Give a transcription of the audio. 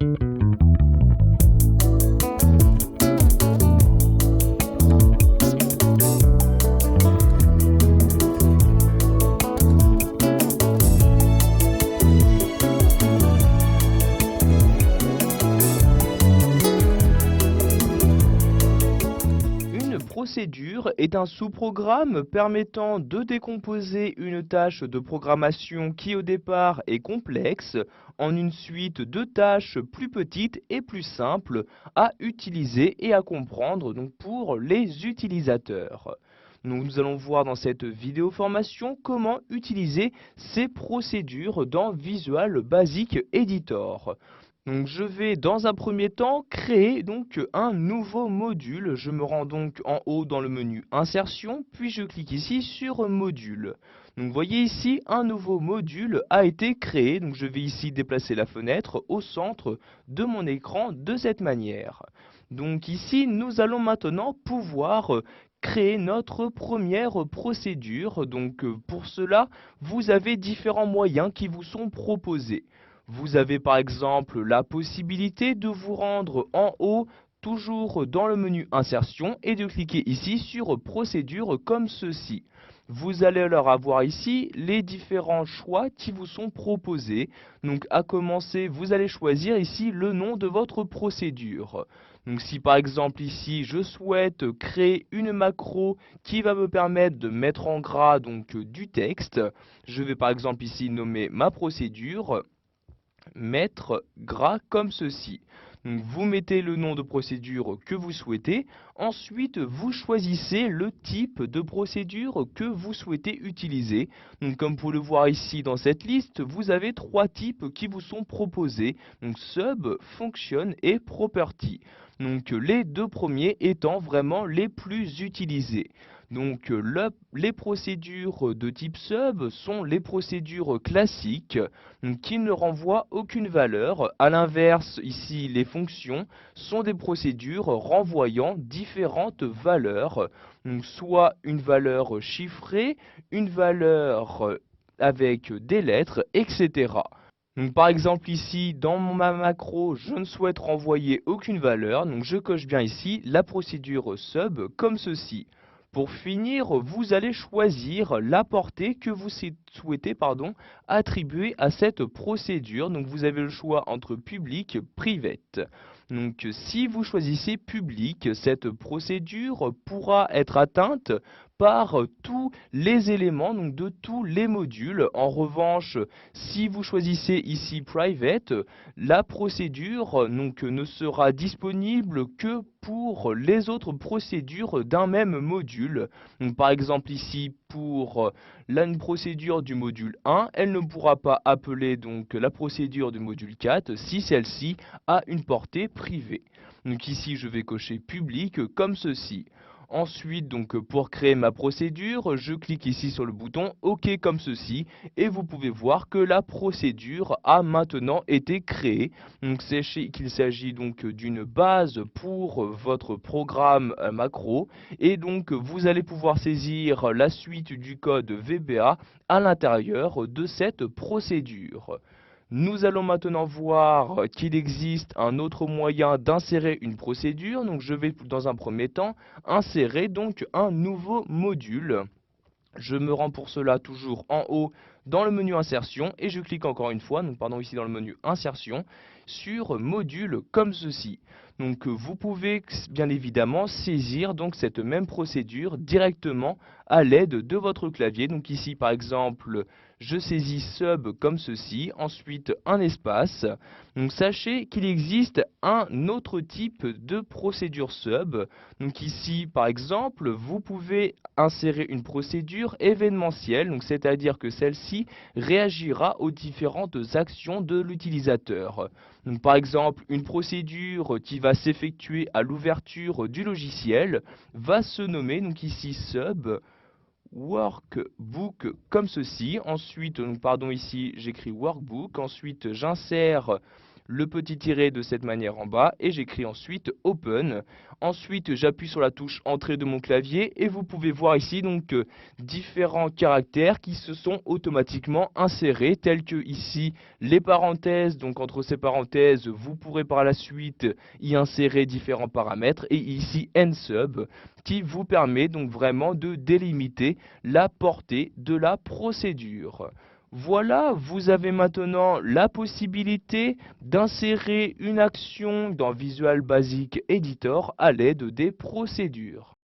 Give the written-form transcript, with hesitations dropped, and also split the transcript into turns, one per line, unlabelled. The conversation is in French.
Une procédure est un sous-programme permettant de décomposer une tâche de programmation qui au départ est complexe en une suite de tâches plus petites et plus simples à utiliser et à comprendre donc pour les utilisateurs. Donc, nous allons voir dans cette vidéo formation comment utiliser ces procédures dans Visual Basic Editor. Donc je vais dans un premier temps créer donc un nouveau module. Je me rends donc en haut dans le menu Insertion, puis je clique ici sur Module. Donc vous voyez ici un nouveau module a été créé. Donc je vais ici déplacer la fenêtre au centre de mon écran de cette manière. Donc ici nous allons maintenant pouvoir créer notre première procédure. Donc pour cela, vous avez différents moyens qui vous sont proposés. Vous avez par exemple la possibilité de vous rendre en haut, toujours dans le menu Insertion, et de cliquer ici sur Procédure comme ceci. Vous allez alors avoir ici les différents choix qui vous sont proposés. Donc à commencer, vous allez choisir ici le nom de votre procédure. Donc si par exemple ici je souhaite créer une macro qui va me permettre de mettre en gras donc du texte, je vais par exemple ici nommer ma procédure mettre gras comme ceci. Donc, vous mettez le nom de procédure que vous souhaitez. Ensuite, vous choisissez le type de procédure que vous souhaitez utiliser. Donc, comme vous le voir ici dans cette liste, vous avez trois types qui vous sont proposés. Donc, Sub, Function et Property. Donc, les deux premiers étant vraiment les plus utilisés. Donc les procédures de type sub sont les procédures classiques qui ne renvoient aucune valeur. A l'inverse, ici, les fonctions sont des procédures renvoyant différentes valeurs, donc soit une valeur chiffrée, une valeur avec des lettres, etc. Donc, par exemple ici, dans ma macro, je ne souhaite renvoyer aucune valeur, donc je coche bien ici la procédure sub comme ceci. Pour finir, vous allez choisir la portée que vous souhaitez attribuer à cette procédure. Donc vous avez le choix entre public, private. Donc si vous choisissez public, cette procédure pourra être atteinte par tous les éléments donc de tous les modules. En revanche, si vous choisissez ici private, la procédure donc ne sera disponible que pour les autres procédures d'un même module. Donc, par exemple ici pour la procédure du module 1, elle ne pourra pas appeler donc la procédure du module 4 si celle-ci a une portée privée. Donc ici je vais cocher public comme ceci. Ensuite, donc, pour créer ma procédure, je clique ici sur le bouton OK comme ceci et vous pouvez voir que la procédure a maintenant été créée. Donc, sachez qu'il s'agit donc d'une base pour votre programme macro et donc vous allez pouvoir saisir la suite du code VBA à l'intérieur de cette procédure. Nous allons maintenant voir qu'il existe un autre moyen d'insérer une procédure. Donc je vais dans un premier temps insérer donc un nouveau module. Je me rends pour cela toujours en haut dans le menu insertion et je clique encore une fois, ici dans le menu insertion, sur module comme ceci. Donc vous pouvez bien évidemment saisir donc cette même procédure directement à l'aide de votre clavier. Donc ici par exemple je saisis sub comme ceci, ensuite un espace. Donc sachez qu'il existe un autre type de procédure sub. Donc ici par exemple vous pouvez insérer une procédure événementielle, donc c'est-à-dire que celle-ci réagira aux différentes actions de l'utilisateur. Donc par exemple une procédure qui va s'effectuer à l'ouverture du logiciel va se nommer donc ici sub workbook comme ceci. Ensuite, ici j'écris workbook. Ensuite, j'insère le petit tiret de cette manière en bas et j'écris ensuite Open. Ensuite, j'appuie sur la touche Entrée de mon clavier et vous pouvez voir ici donc différents caractères qui se sont automatiquement insérés, tels que ici les parenthèses. Donc entre ces parenthèses, vous pourrez par la suite y insérer différents paramètres et ici NSUB qui vous permet donc vraiment de délimiter la portée de la procédure. Voilà, vous avez maintenant la possibilité d'insérer une action dans Visual Basic Editor à l'aide des procédures.